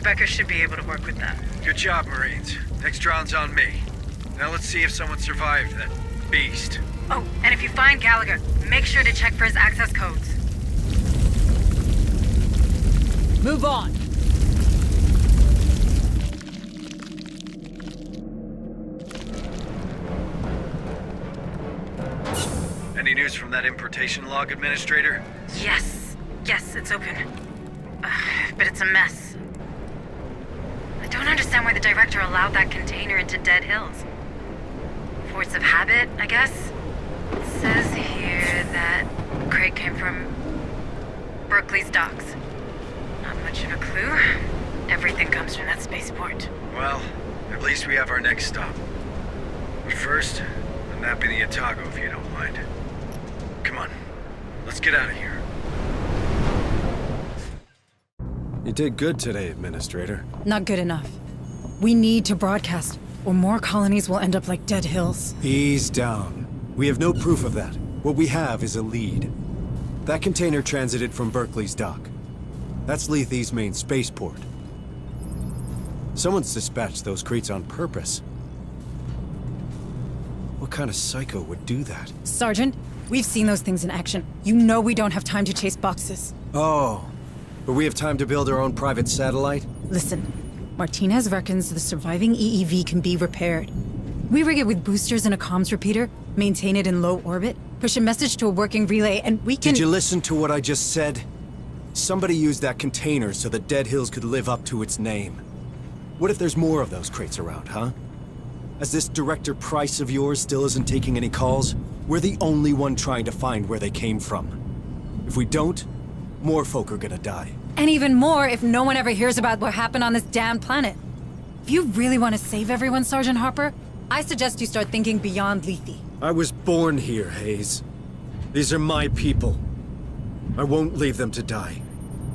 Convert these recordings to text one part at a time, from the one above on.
Becker should be able to work with that. Good job, Marines. Next round's on me. Now let's see if someone survived that beast. Oh, and if you find Gallagher, make sure to check for his access codes. Move on! Any news from that importation log, Administrator? Yes, it's open. But it's a mess. I don't understand why the Director allowed that container into Dead Hills. Force of habit, I guess? It says here that crate came from Berkeley's docks. Not much of a clue. Everything comes from that spaceport. Well, at least we have our next stop. But first, the map of the Otago, if you don't mind. Come on, let's get out of here. You did good today, Administrator. Not good enough. We need to broadcast, or more colonies will end up like Dead Hills. Ease down. We have no proof of that. What we have is a lead. That container transited from Berkeley's dock. That's Lethe's main spaceport. Someone's dispatched those crates on purpose. What kind of psycho would do that? Sergeant, we've seen those things in action. You know we don't have time to chase boxes. Oh, but we have time to build our own private satellite? Listen, Martinez reckons the surviving EEV can be repaired. We rig it with boosters and a comms repeater, maintain it in low orbit, push a message to a working relay, and we can— Did you listen to what I just said? Somebody used that container so that Dead Hills could live up to its name. What if there's more of those crates around, huh? As this Director Price of yours still isn't taking any calls, we're the only one trying to find where they came from. If we don't, more folk are gonna die. And even more if no one ever hears about what happened on this damn planet. If you really want to save everyone, Sergeant Harper, I suggest you start thinking beyond Lethe. I was born here, Hayes. These are my people. I won't leave them to die.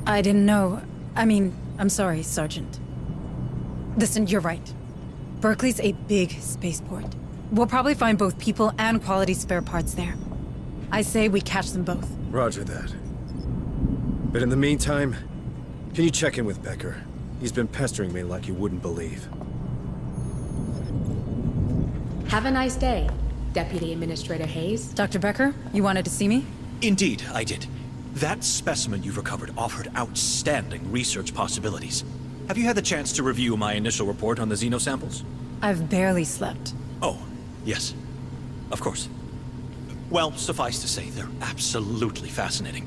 I didn't know. I'm sorry, Sergeant. Listen, you're right. Berkeley's a big spaceport. We'll probably find both people and quality spare parts there. I say we catch them both. Roger that. But in the meantime, can you check in with Becker? He's been pestering me like you wouldn't believe. Have a nice day, Deputy Administrator Hayes. Dr. Becker, you wanted to see me? Indeed, I did. That specimen you've recovered offered outstanding research possibilities. Have you had the chance to review my initial report on the xenosamples? I've barely slept. Oh, yes. Of course. Well, suffice to say, they're absolutely fascinating.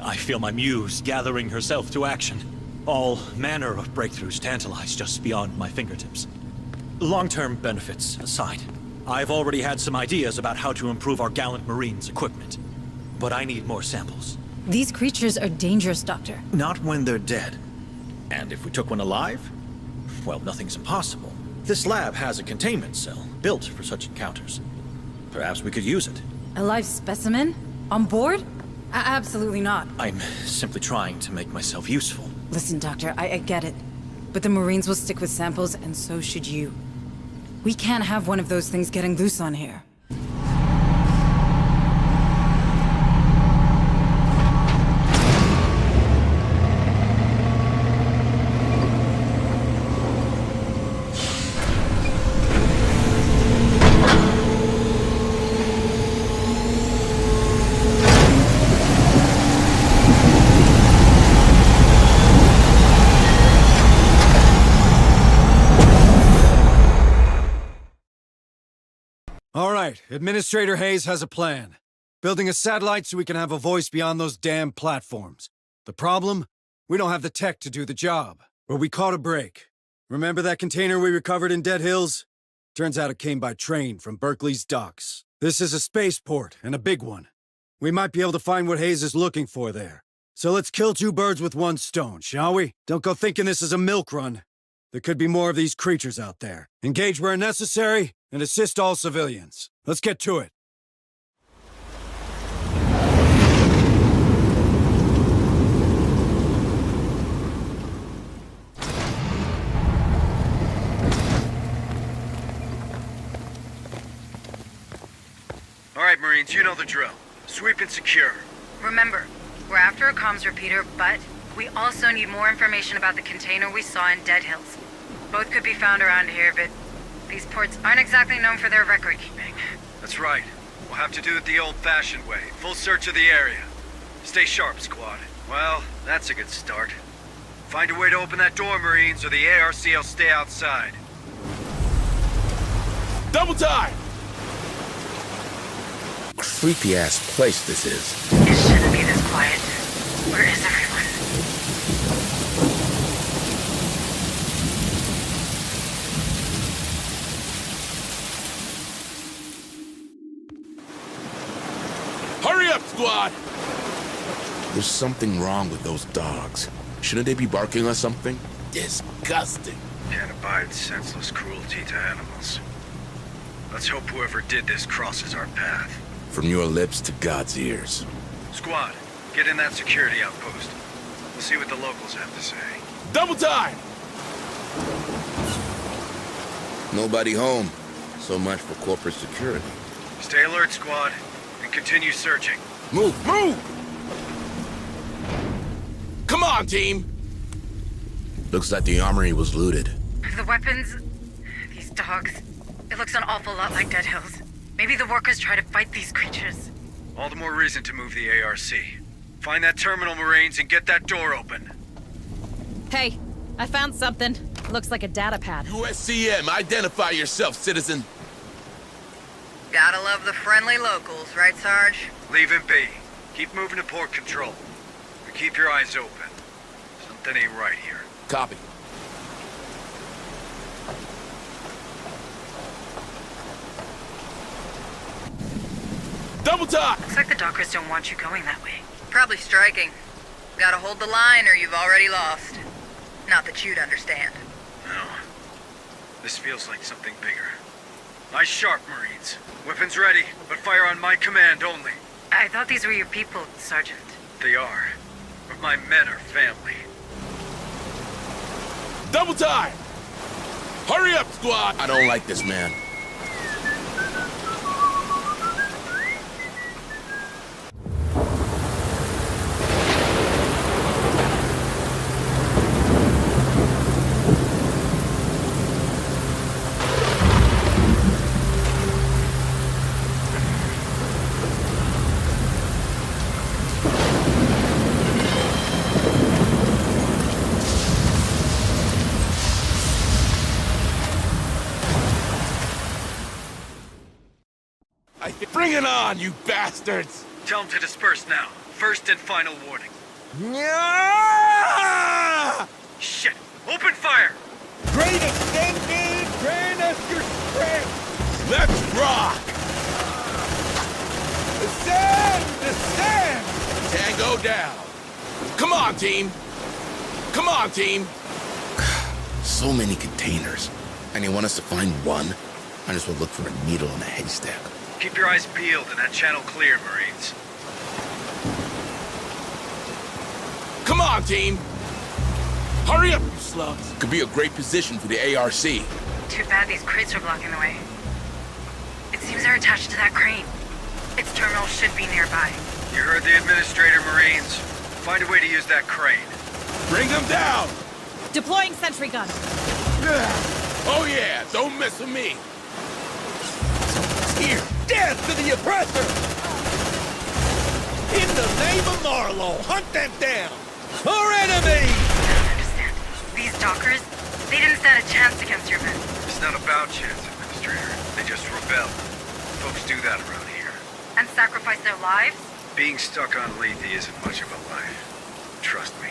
I feel my muse gathering herself to action. All manner of breakthroughs tantalize just beyond my fingertips. Long-term benefits aside, I've already had some ideas about how to improve our gallant Marines' equipment. But I need more samples. These creatures are dangerous, Doctor. Not when they're dead. And if we took one alive? Well, nothing's impossible. This lab has a containment cell built for such encounters. Perhaps we could use it. A live specimen? On board? Absolutely not. I'm simply trying to make myself useful. Listen, Doctor, I get it. But the Marines will stick with samples, and so should you. We can't have one of those things getting loose on here. All right, Administrator Hayes has a plan. Building a satellite so we can have a voice beyond those damn platforms. The problem? We don't have the tech to do the job. But we caught a break. Remember that container we recovered in Dead Hills? Turns out it came by train from Berkeley's docks. This is a spaceport, and a big one. We might be able to find what Hayes is looking for there. So let's kill two birds with one stone, shall we? Don't go thinking this is a milk run. There could be more of these creatures out there. Engage where necessary, and assist all civilians. Let's get to it. All right, Marines, you know the drill. Sweep and secure. Remember, we're after a comms repeater, but We also need more information about the container we saw in Dead Hills. Both could be found around here, but these ports aren't exactly known for their record keeping. That's right. We'll have to do it the old-fashioned way. Full search of the area. Stay sharp, squad. Well, that's a good start. Find a way to open that door, Marines, or the ARC will stay outside. Double time! Creepy-ass place this is. It shouldn't be this quiet. Where is everyone? Hurry up, squad! There's something wrong with those dogs. Shouldn't they be barking or something? Disgusting. Can't abide senseless cruelty to animals. Let's hope whoever did this crosses our path. From your lips to God's ears. Squad, get in that security outpost. We'll see what the locals have to say. Double time! Nobody home. So much for corporate security. Stay alert, squad, and continue searching. Move! Move! Come on, team! Looks like the armory was looted. The weapons... these dogs... It looks an awful lot like Dead Hills. Maybe the workers try to fight these creatures. All the more reason to move the ARC. Find that terminal, Marines, and get that door open. Hey, I found something. Looks like a data pad. USCM, identify yourself, citizen. Gotta love the friendly locals, right, Sarge? Leave him be. Keep moving to port control. And keep your eyes open. Something ain't right here. Copy. Double time! Looks like the dockers don't want you going that way. Probably striking. Gotta hold the line or you've already lost. Not that you'd understand. No. This feels like something bigger. Eyes sharp, Marines. Weapons ready, but fire on my command only. I thought these were your people, Sergeant. They are. But my men are family. Double time! Hurry up, squad! I don't like this, man. Bring it on, you bastards! Tell them to disperse now. First and final warning. Yeah! Shit! Open fire! Great extended! Grant us your strength! Let's rock! Descend! Descend! Tango down! Come on, team! Come on, team! So many containers. And you want us to find one? Might as well look for a needle in a haystack. Keep your eyes peeled and that channel clear, Marines. Come on, team! Hurry up, you slugs! Could be a great position for the ARC. Too bad these crates are blocking the way. It seems they're attached to that crane. Its terminal should be nearby. You heard the Administrator, Marines. Find a way to use that crane. Bring them down! Deploying sentry gun. Oh yeah, don't mess with me! Here! Death to the oppressor! In the name of Marlowe, hunt them down! Our enemy! I don't understand. These dockers, they didn't stand a chance against your men. It's not about chance, Administrator. They just rebel. Folks do that around here. And sacrifice their lives? Being stuck on Lethe isn't much of a life. Trust me.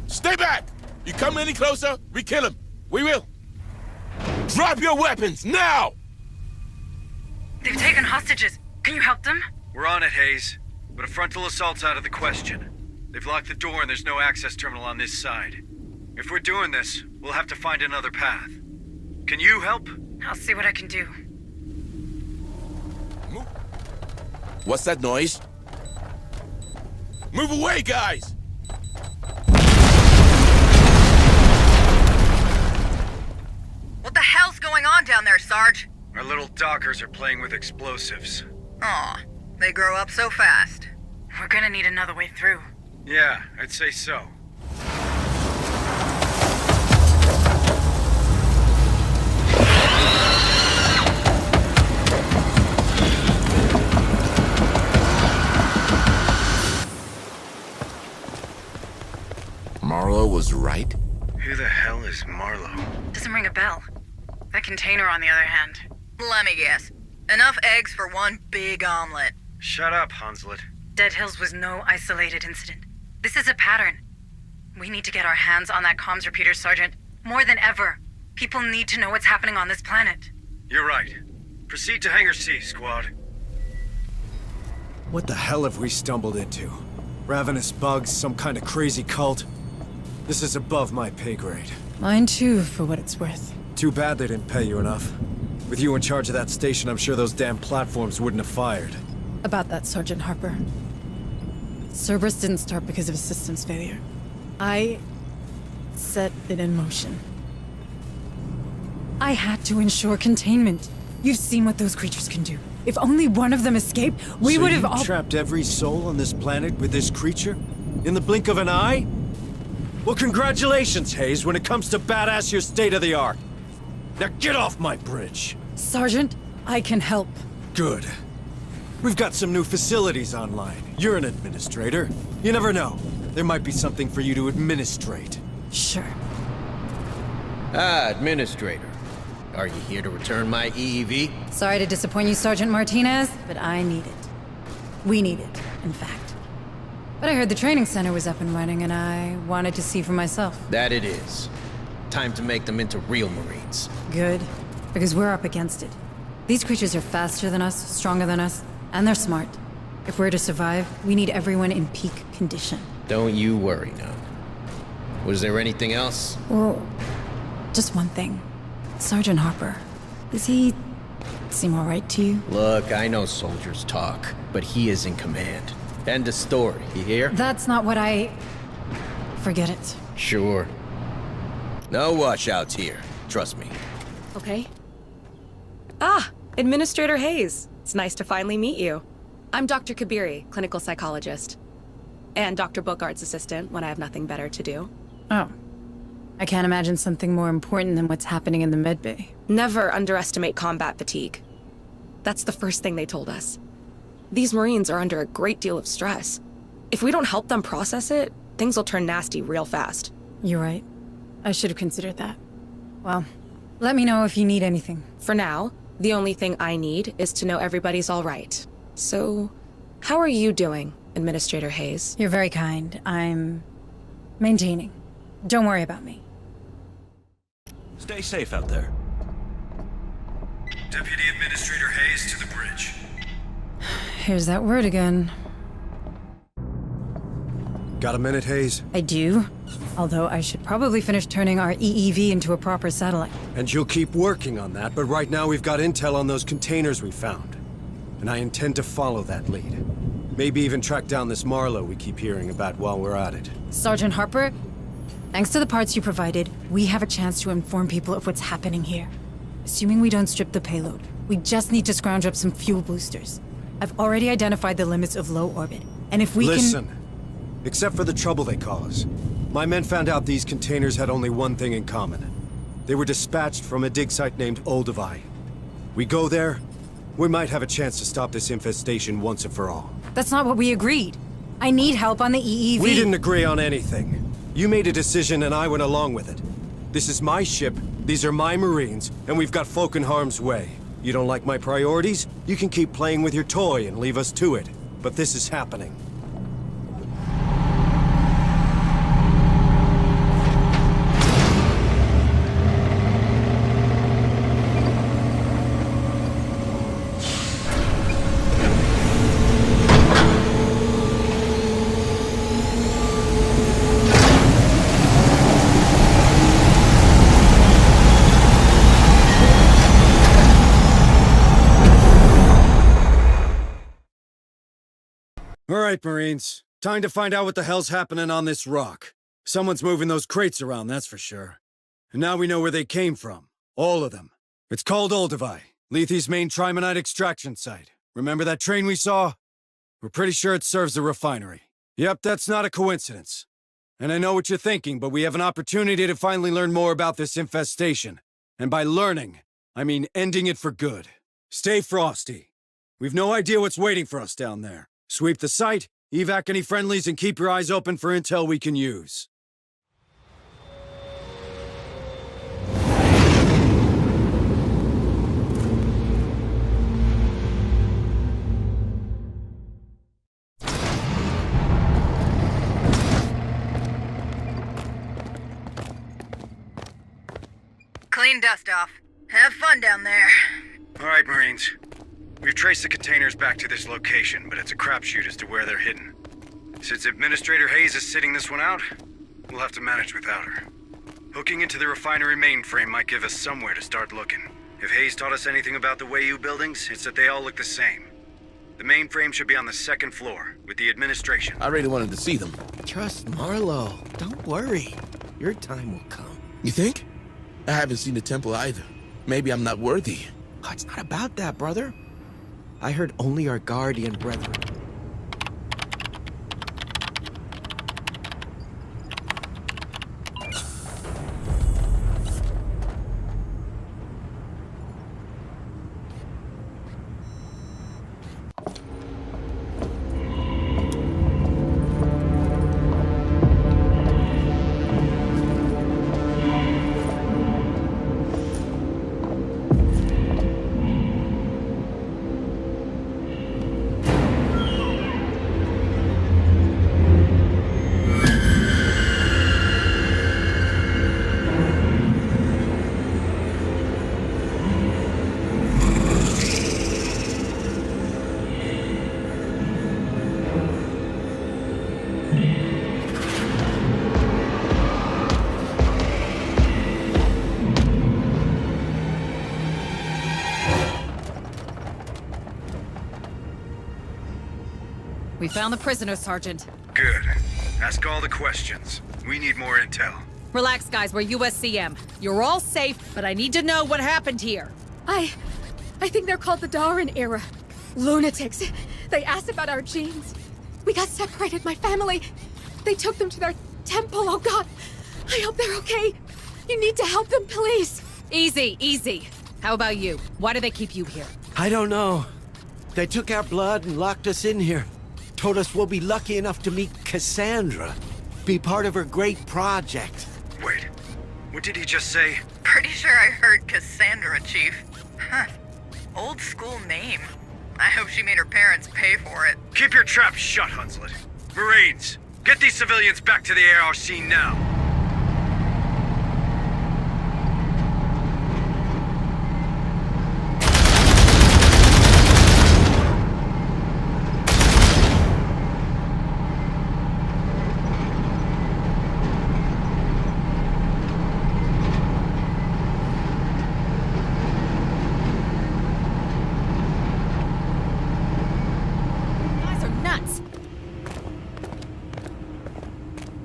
Stay back! You come any closer, we kill him. We will. Drop your weapons, now! They've taken hostages. Can you help them? We're on it, Hayes. But a frontal assault's out of the question. They've locked the door and there's no access terminal on this side. If we're doing this, we'll have to find another path. Can you help? I'll see what I can do. What's that noise? Move away, guys! What the hell's going on down there, Sarge? Our little dockers are playing with explosives. Aw, they grow up so fast. We're gonna need another way through. Yeah, I'd say so. Marlowe was right? Who the hell is Marlowe? Doesn't ring a bell. That container, on the other hand. Let me guess. Enough eggs for one big omelet. Shut up, Hunslet. Dead Hills was no isolated incident. This is a pattern. We need to get our hands on that comms repeater, Sergeant. More than ever. People need to know what's happening on this planet. You're right. Proceed to Hangar C, squad. What the hell have we stumbled into? Ravenous bugs, some kind of crazy cult? This is above my pay grade. Mine too, for what it's worth. Too bad they didn't pay you enough. With you in charge of that station, I'm sure those damn platforms wouldn't have fired. About that, Sergeant Harper. Cerberus didn't start because of a systems failure. I set it in motion. I had to ensure containment. You've seen what those creatures can do. If only one of them escaped, we would have all— trapped every soul on this planet with this creature? In the blink of an eye? Well, congratulations, Hayes, when it comes to badass your state-of-the-art. Now get off my bridge. Sergeant, I can help. Good. We've got some new facilities online. You're an administrator. You never know. There might be something for you to administrate. Sure. Ah, Administrator. Are you here to return my EEV? Sorry to disappoint you, Sergeant Martinez, but I need it. We need it, in fact. But I heard the training center was up and running, and I wanted to see for myself. That it is. Time to make them into real Marines. Good, because we're up against it. These creatures are faster than us, stronger than us, and they're smart. If we're to survive, we need everyone in peak condition. Don't you worry now. Was there anything else? Well, just one thing. Sergeant Harper, does he seem all right to you? Look, I know soldiers talk, but he is in command. End of story, you hear? That's not what I... Forget it. Sure. No washouts here, trust me. Okay. Ah, Administrator Hayes. It's nice to finally meet you. I'm Dr. Kabiri, clinical psychologist. And Dr. Bookard's assistant when I have nothing better to do. Oh. I can't imagine something more important than what's happening in the medbay. Never underestimate combat fatigue. That's the first thing they told us. These Marines are under a great deal of stress. If we don't help them process it, things will turn nasty real fast. You're right. I should have considered that. Well, let me know if you need anything. For now, the only thing I need is to know everybody's all right. So, how are you doing, Administrator Hayes? You're very kind. I'm maintaining. Don't worry about me. Stay safe out there. Deputy Administrator Hayes to the bridge. Here's that word again. Got a minute, Hayes? I do. Although I should probably finish turning our EEV into a proper satellite. And you'll keep working on that, but right now we've got intel on those containers we found. And I intend to follow that lead. Maybe even track down this Marlowe we keep hearing about while we're at it. Sergeant Harper, thanks to the parts you provided, we have a chance to inform people of what's happening here. Assuming we don't strip the payload, we just need to scrounge up some fuel boosters. I've already identified the limits of low orbit, and if we Listen, except for the trouble they cause, my men found out these containers had only one thing in common. They were dispatched from a dig site named Olduvai. We go there, we might have a chance to stop this infestation once and for all. That's not what we agreed. I need help on the EEV. We didn't agree on anything. You made a decision and I went along with it. This is my ship, these are my Marines, and we've got folk in harm's way. You don't like my priorities? You can keep playing with your toy and leave us to it. But this is happening. All right, Marines. Time to find out what the hell's happening on this rock. Someone's moving those crates around, that's for sure. And now we know where they came from. All of them. It's called Olduvai, Lethe's main trimonite extraction site. Remember that train we saw? We're pretty sure it serves the refinery. Yep, that's not a coincidence. And I know what you're thinking, but we have an opportunity to finally learn more about this infestation. And by learning, I mean ending it for good. Stay frosty. We've no idea what's waiting for us down there. Sweep the site, evac any friendlies, and keep your eyes open for intel we can use. Clean dust off. Have fun down there. All right, Marines. We've traced the containers back to this location, but it's a crapshoot as to where they're hidden. Since Administrator Hayes is sitting this one out, we'll have to manage without her. Hooking into the refinery mainframe might give us somewhere to start looking. If Hayes taught us anything about the Wayu buildings, it's that they all look the same. The mainframe should be on the second floor, with the administration. I really wanted to see them. Trust Marlowe. Don't worry. Your time will come. You think? I haven't seen the temple either. Maybe I'm not worthy. Oh, it's not about that, brother. I heard only our guardian brethren. We found the prisoner, Sergeant. Good. Ask all the questions. We need more intel. Relax, guys. We're USCM. You're all safe, but I need to know what happened here. I think they're called the Darwin era. Lunatics. They asked about our genes. We got separated, my family. They took them to their temple. Oh God, I hope they're okay. You need to help them, please. Easy, easy. How about you? Why do they keep you here? I don't know. They took our blood and locked us in here. Told us we'll be lucky enough to meet Cassandra. Be part of her great project. Wait, what did he just say? Pretty sure I heard Cassandra, Chief. Huh. Old school name. I hope she made her parents pay for it. Keep your trap shut, Hunslet. Marines, get these civilians back to the ARC now.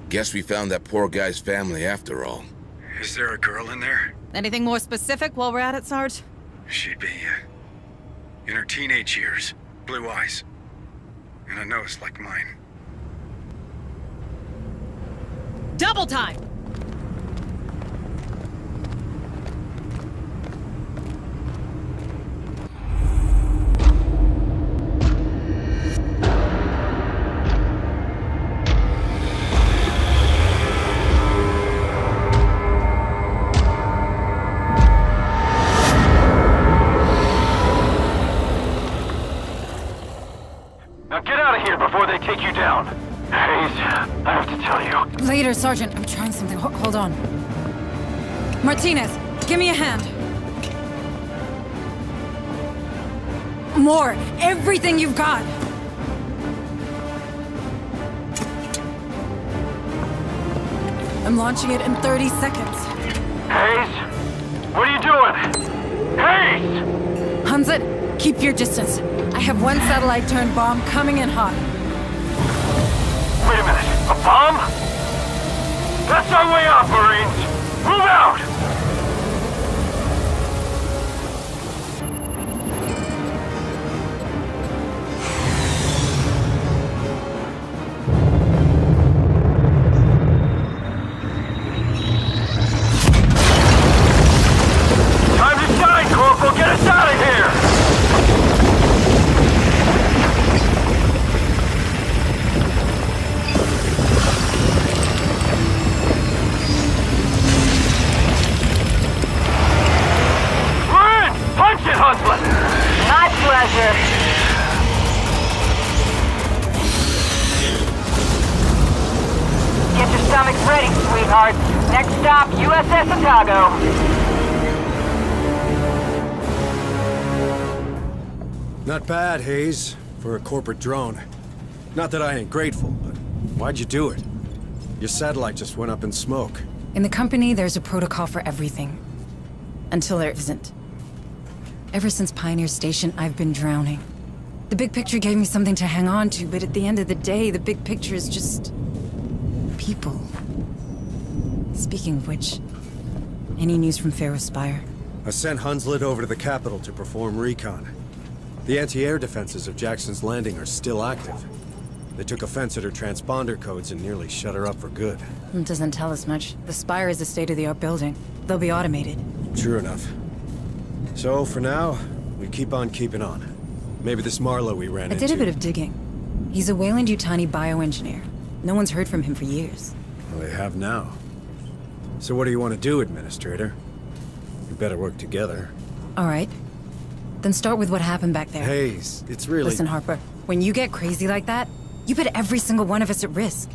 Guess we found that poor guy's family after all. Is there a girl in there? Anything more specific while we're at it, Sarge? She'd be, in her teenage years. Blue eyes. And a nose like mine. Double time! Take you down. Hayes, I have to tell you. Later, Sergeant. I'm trying something. Hold on. Martinez, give me a hand. More. Everything you've got. I'm launching it in 30 seconds. Hayes? What are you doing? Hayes! Hunslet, keep your distance. I have one satellite-turned bomb coming in hot. A bomb? That's our way out, Marines! Move out! Time to shine, Corporal! Get us out of here! Punch it, Hustler! My pleasure. Get your stomachs ready, sweethearts. Next stop, USS Otago. Not bad, Hayes, for a corporate drone. Not that I ain't grateful, but why'd you do it? Your satellite just went up in smoke. In the company, there's a protocol for everything. Until there isn't. Ever since Pioneer Station, I've been drowning. The big picture gave me something to hang on to, but at the end of the day, the big picture is just... people. Speaking of which, any news from Pharaoh Spire? I sent Hunslet over to the capital to perform recon. The anti-air defenses of Jackson's Landing are still active. They took offense at her transponder codes and nearly shut her up for good. It doesn't tell us much. The Spire is a state-of-the-art building. They'll be automated. True enough. So, for now, we keep on keeping on. Maybe this Marlowe we ran into... I did a bit of digging. He's a Weyland-Yutani bioengineer. No one's heard from him for years. Well, they have now. So what do you want to do, Administrator? We better work together. All right. Then start with what happened back there. Hayes, it's really... Listen, Harper. When you get crazy like that, you put every single one of us at risk.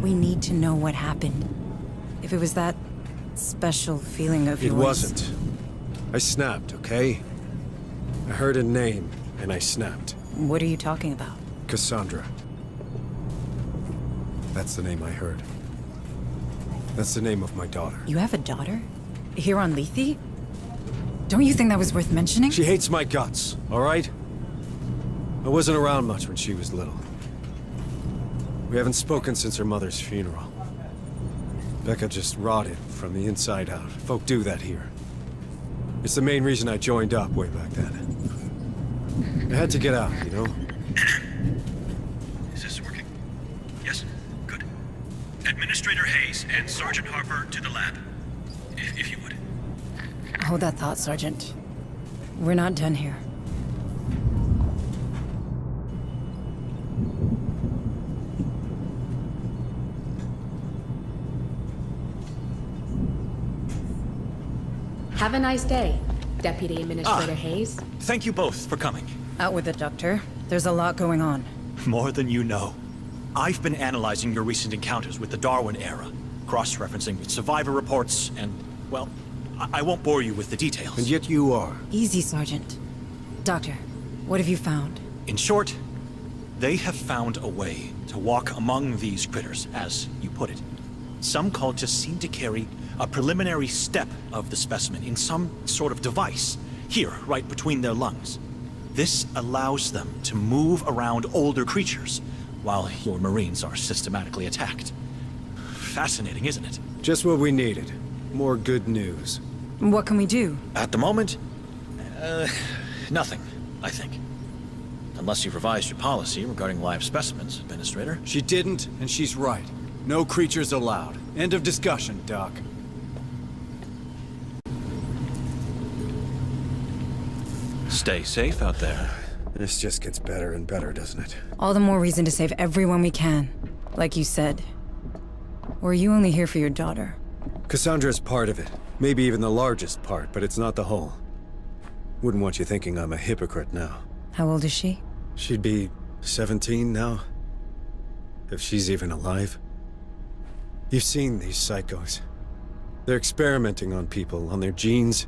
We need to know what happened. If it was that special feeling of yours... It wasn't. I snapped, okay? I heard a name, and I snapped. What are you talking about? Cassandra. That's the name I heard. That's the name of my daughter. You have a daughter? Here on Lethe? Don't you think that was worth mentioning? She hates my guts, all right? I wasn't around much when she was little. We haven't spoken since her mother's funeral. Becca just rotted from the inside out. Folk do that here. It's the main reason I joined up way back then. I had to get out, you know? Is this working? Yes? Good. Administrator Hayes and Sergeant Harper to the lab. If you would. Hold that thought, Sergeant. We're not done here. Have a nice day, Deputy Administrator Hayes. Thank you both for coming. Out with it, Doctor. There's a lot going on. More than you know. I've been analyzing your recent encounters with the Darwin era, cross-referencing with survivor reports, and, well, I won't bore you with the details. And yet you are. Easy, Sergeant. Doctor, what have you found? In short, they have found a way to walk among these critters, as you put it. Some cultists seem to carry a preliminary step of the specimen in some sort of device, here, right between their lungs. This allows them to move around older creatures, while your Marines are systematically attacked. Fascinating, isn't it? Just what we needed. More good news. What can we do? At the moment, nothing, I think. Unless you've revised your policy regarding live specimens, Administrator. She didn't, and she's right. No creatures allowed. End of discussion, Doc. Stay safe out there. This just gets better and better, doesn't it? All the more reason to save everyone we can. Like you said. Or are you only here for your daughter? Cassandra's part of it. Maybe even the largest part, but it's not the whole. Wouldn't want you thinking I'm a hypocrite now. How old is she? She'd be 17 now. If she's even alive. You've seen these psychos. They're experimenting on people, on their genes.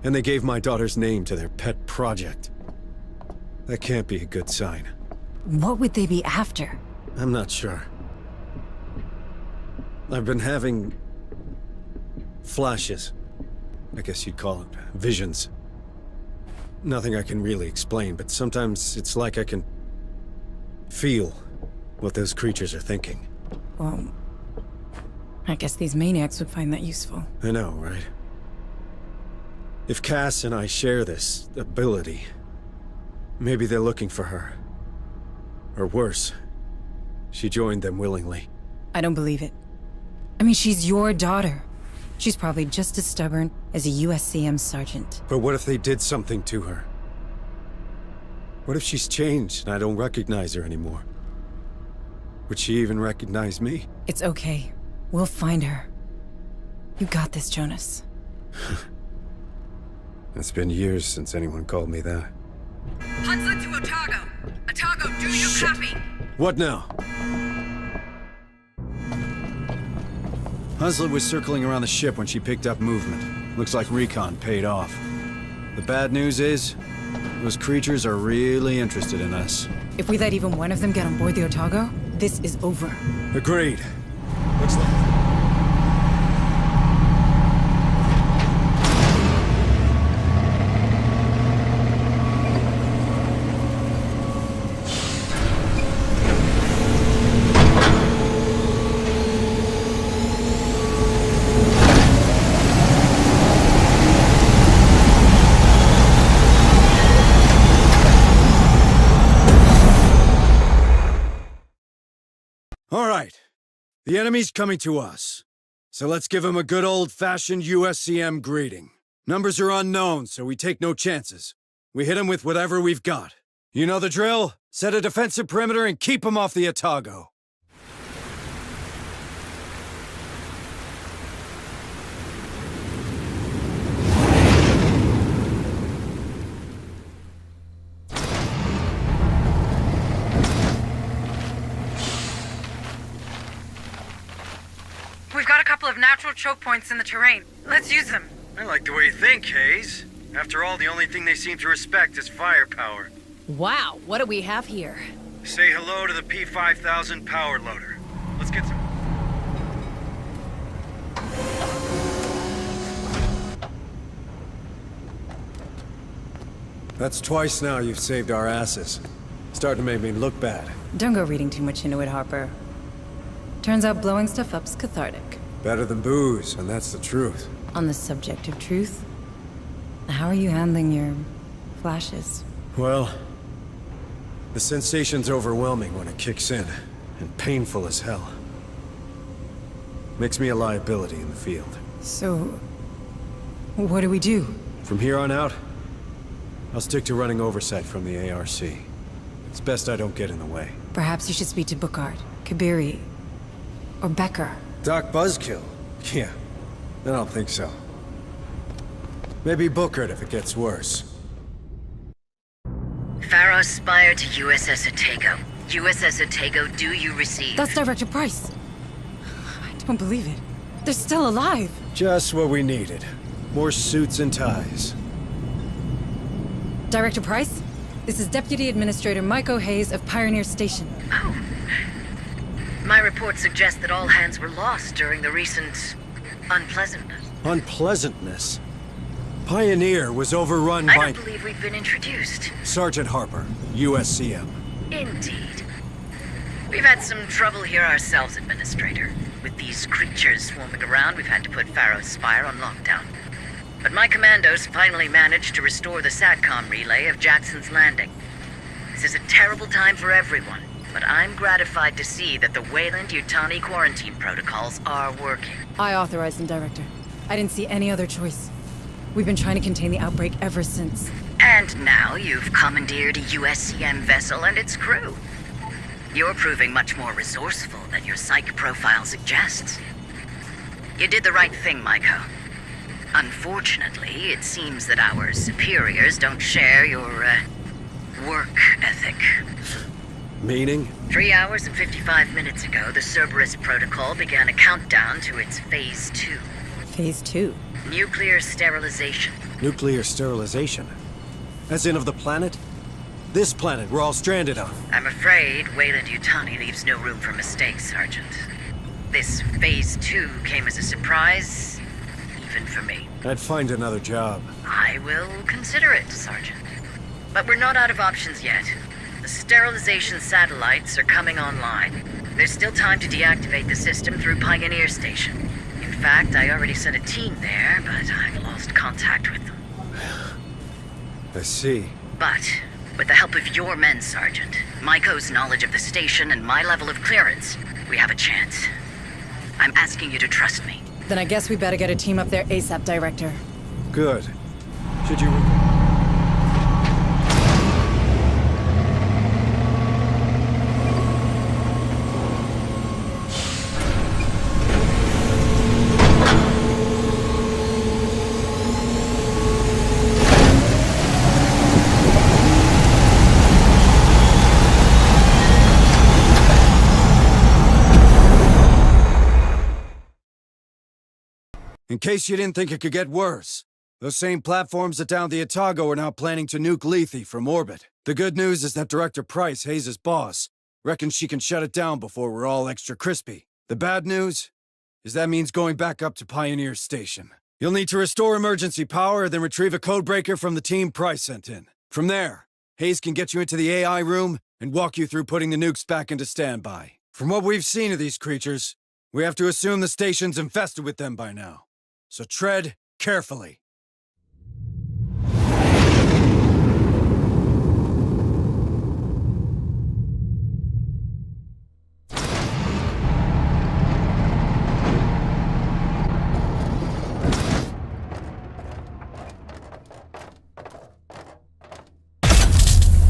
And they gave my daughter's name to their pet project. That can't be a good sign. What would they be after? I'm not sure. I've been having... flashes. I guess you'd call it visions. Nothing I can really explain, but sometimes it's like I can... feel what those creatures are thinking. Well, I guess these maniacs would find that useful. I know, right? If Cass and I share this ability, maybe they're looking for her. Or worse, she joined them willingly. I don't believe it. I mean, she's your daughter. She's probably just as stubborn as a USCM sergeant. But what if they did something to her? What if she's changed and I don't recognize her anymore? Would she even recognize me? It's okay. We'll find her. You got this, Jonas. It's been years since anyone called me that. Hunslet to Otago. Otago, do you copy? What now? Hunslet was circling around the ship when she picked up movement. Looks like recon paid off. The bad news is, those creatures are really interested in us. If we let even one of them get on board the Otago, this is over. Agreed. Looks like... All right. The enemy's coming to us. So let's give him a good old-fashioned USCM greeting. Numbers are unknown, so we take no chances. We hit him with whatever we've got. You know the drill? Set a defensive perimeter and keep him off the Otago. We've got a couple of natural choke points in the terrain. Let's use them. I like the way you think, Hayes. After all, the only thing they seem to respect is firepower. Wow, what do we have here? Say hello to the P5000 power loader. Let's get some... That's twice now you've saved our asses. Starting to make me look bad. Don't go reading too much into it, Harper. Turns out blowing stuff up's cathartic. Better than booze, and that's the truth. On the subject of truth, how are you handling your flashes? Well, the sensation's overwhelming when it kicks in, and painful as hell. Makes me a liability in the field. So, what do we do? From here on out, I'll stick to running oversight from the ARC. It's best I don't get in the way. Perhaps you should speak to Bookard, Kabiri, or Becker. Doc Buzzkill? Yeah, I don't think so. Maybe Bookard if it gets worse. Pharaoh Spire to USS Otago. USS Otago, do you receive? That's Director Price. I don't believe it. They're still alive. Just what we needed. More suits and ties. Director Price, this is Deputy Administrator Michael Hayes of Pioneer Station. Oh. My report suggests that all hands were lost during the recent unpleasantness. Unpleasantness? Pioneer was overrun by... I don't believe we've been introduced. Sergeant Harper, USCM. Indeed. We've had some trouble here ourselves, Administrator. With these creatures swarming around, we've had to put Pharaoh's Spire on lockdown. But my commandos finally managed to restore the SATCOM relay of Jackson's Landing. This is a terrible time for everyone, but I'm gratified to see that the Wayland-Yutani quarantine protocols are working. I authorized them, Director. I didn't see any other choice. We've been trying to contain the outbreak ever since. And now you've commandeered a USCM vessel and its crew. You're proving much more resourceful than your psych profile suggests. You did the right thing, Maiko. Unfortunately, it seems that our superiors don't share your, work ethic. Meaning? 3 hours and 55 minutes ago, the Cerberus Protocol began a countdown to its Phase 2. Phase 2? Nuclear sterilization. Nuclear sterilization? As in of the planet? This planet we're all stranded on. I'm afraid Wayland-Yutani leaves no room for mistakes, Sergeant. This Phase 2 came as a surprise, even for me. I'd find another job. I will consider it, Sergeant. But we're not out of options yet. The sterilization satellites are coming online. There's still time to deactivate the system through Pioneer Station. In fact, I already sent a team there, but I've lost contact with them. I see. But, with the help of your men, Sergeant, Maiko's knowledge of the station and my level of clearance, we have a chance. I'm asking you to trust me. Then I guess we better get a team up there ASAP, Director. Good. Should you... In case you didn't think it could get worse, those same platforms that downed the Otago are now planning to nuke Lethe from orbit. The good news is that Director Price, Hayes' boss, reckons she can shut it down before we're all extra crispy. The bad news is that means going back up to Pioneer Station. You'll need to restore emergency power, then retrieve a codebreaker from the team Price sent in. From there, Hayes can get you into the AI room and walk you through putting the nukes back into standby. From what we've seen of these creatures, we have to assume the station's infested with them by now. So tread carefully.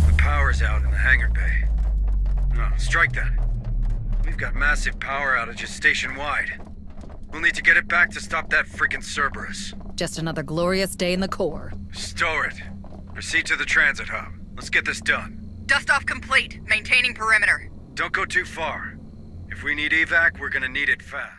The power's out in the hangar bay. No, strike that. We've got massive power outages station-wide. We'll need to get it back to stop that freaking Cerberus. Just another glorious day in the Corps. Stow it. Proceed to the transit hub. Let's get this done. Dust-off complete. Maintaining perimeter. Don't go too far. If we need evac, we're gonna need it fast.